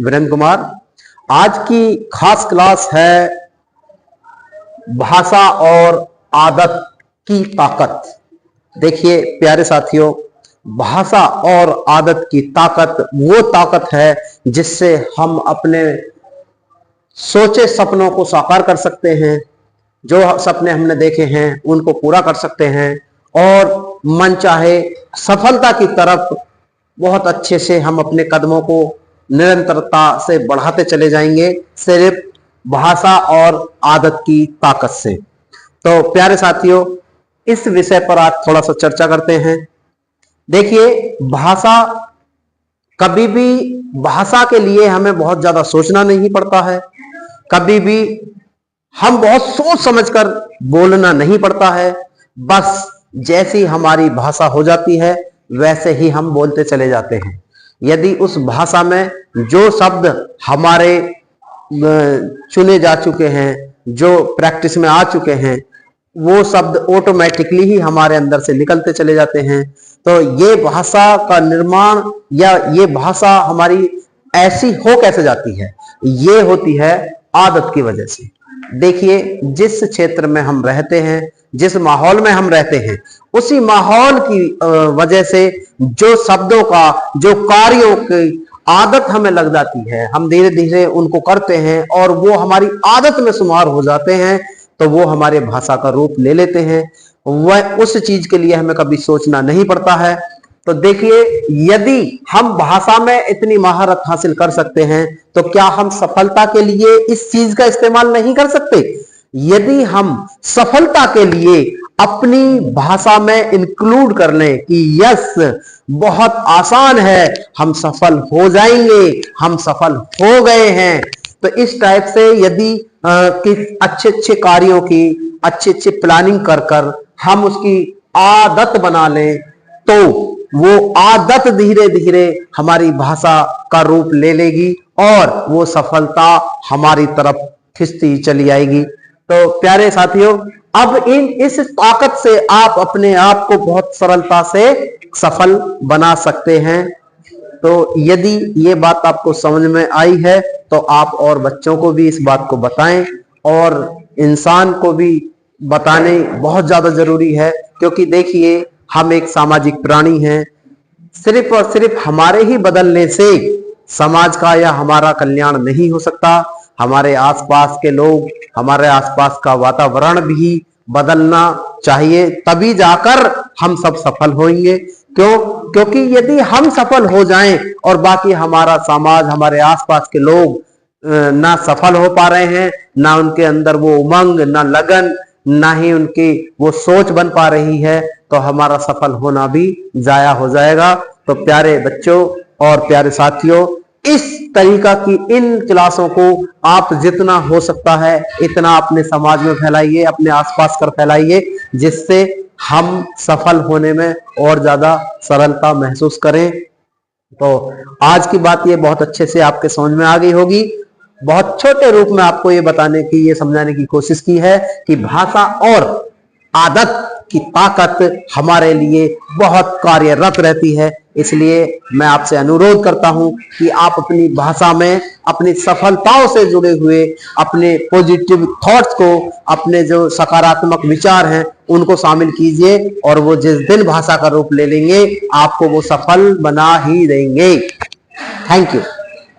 वीरेंद्र कुमार। आज की खास क्लास है भाषा और आदत की ताकत। देखिए प्यारे साथियों, भाषा और आदत की ताकत वो ताकत है जिससे हम अपने सोचे सपनों को साकार कर सकते हैं, जो सपने हमने देखे हैं उनको पूरा कर सकते हैं और मन चाहे सफलता की तरफ बहुत अच्छे से हम अपने कदमों को निरंतरता से बढ़ाते चले जाएंगे, सिर्फ भाषा और आदत की ताकत से। तो प्यारे साथियों, इस विषय पर आज थोड़ा सा चर्चा करते हैं। देखिए, भाषा कभी भी भाषा के लिए हमें बहुत ज्यादा सोचना नहीं पड़ता है, कभी भी हम बहुत सोच समझकर बोलना नहीं पड़ता है। बस जैसी हमारी भाषा हो जाती है वैसे ही हम बोलते चले जाते हैं। यदि उस भाषा में जो शब्द हमारे चुने जा चुके हैं, जो प्रैक्टिस में आ चुके हैं, वो शब्द ऑटोमेटिकली ही हमारे अंदर से निकलते चले जाते हैं। तो ये भाषा का निर्माण या ये भाषा हमारी ऐसी हो कैसे जाती है? ये होती है आदत की वजह से। देखिए, जिस क्षेत्र में हम रहते हैं, जिस माहौल में हम रहते हैं, उसी माहौल की वजह से जो शब्दों का, जो कार्यों की आदत हमें लग जाती है, हम धीरे धीरे उनको करते हैं और वो हमारी आदत में शुमार हो जाते हैं, तो वो हमारे भाषा का रूप ले लेते हैं। वह उस चीज के लिए हमें कभी सोचना नहीं पड़ता है। तो देखिए, यदि हम भाषा में इतनी महारत हासिल कर सकते हैं तो क्या हम सफलता के लिए इस चीज का इस्तेमाल नहीं कर सकते? यदि हम सफलता के लिए अपनी भाषा में इंक्लूड कर लें कि यस, बहुत आसान है, हम सफल हो जाएंगे, हम सफल हो गए हैं, तो इस टाइप से यदि अच्छे अच्छे कार्यों की अच्छे अच्छे प्लानिंग कर कर हम उसकी आदत बना लें, तो वो आदत धीरे धीरे हमारी भाषा का रूप ले लेगी और वो सफलता हमारी तरफ खिंचती चली आएगी। तो प्यारे साथियों, अब इस ताकत से आप अपने आप को बहुत सरलता से सफल बना सकते हैं। तो यदि ये बात आपको समझ में आई है तो आप और बच्चों को भी इस बात को बताएं और इंसान को भी बताने बहुत ज्यादा जरूरी है, क्योंकि देखिए, हम एक सामाजिक प्राणी हैं। सिर्फ और सिर्फ हमारे ही बदलने से समाज का या हमारा कल्याण नहीं हो सकता। हमारे आसपास के लोग, हमारे आसपास का वातावरण भी बदलना चाहिए, तभी जाकर हम सब सफल होंगे। क्योंकि यदि हम सफल हो जाएं और बाकी हमारा समाज, हमारे आसपास के लोग ना सफल हो पा रहे हैं, ना उनके अंदर वो उमंग, ना लगन, ना ही उनकी वो सोच बन पा रही है, तो हमारा सफल होना भी जाया हो जाएगा। तो प्यारे बच्चों और प्यारे साथियों, इस तरीका की इन क्लासों को आप जितना हो सकता है इतना अपने समाज में फैलाइए, अपने आसपास कर फैलाइए, जिससे हम सफल होने में और ज्यादा सरलता महसूस करें। तो आज की बात ये बहुत अच्छे से आपके समझ में आ गई होगी। बहुत छोटे रूप में आपको ये बताने की, ये समझाने की कोशिश की है कि भाषा और आदत की ताकत हमारे लिए बहुत कार्यरत रहती है। इसलिए मैं आपसे अनुरोध करता हूं कि आप अपनी भाषा में अपनी सफलताओं से जुड़े हुए अपने पॉजिटिव थॉट्स को, अपने जो सकारात्मक विचार हैं उनको शामिल कीजिए, और वो जिस दिन भाषा का रूप ले लेंगे आपको वो सफल बना ही देंगे। Thank you.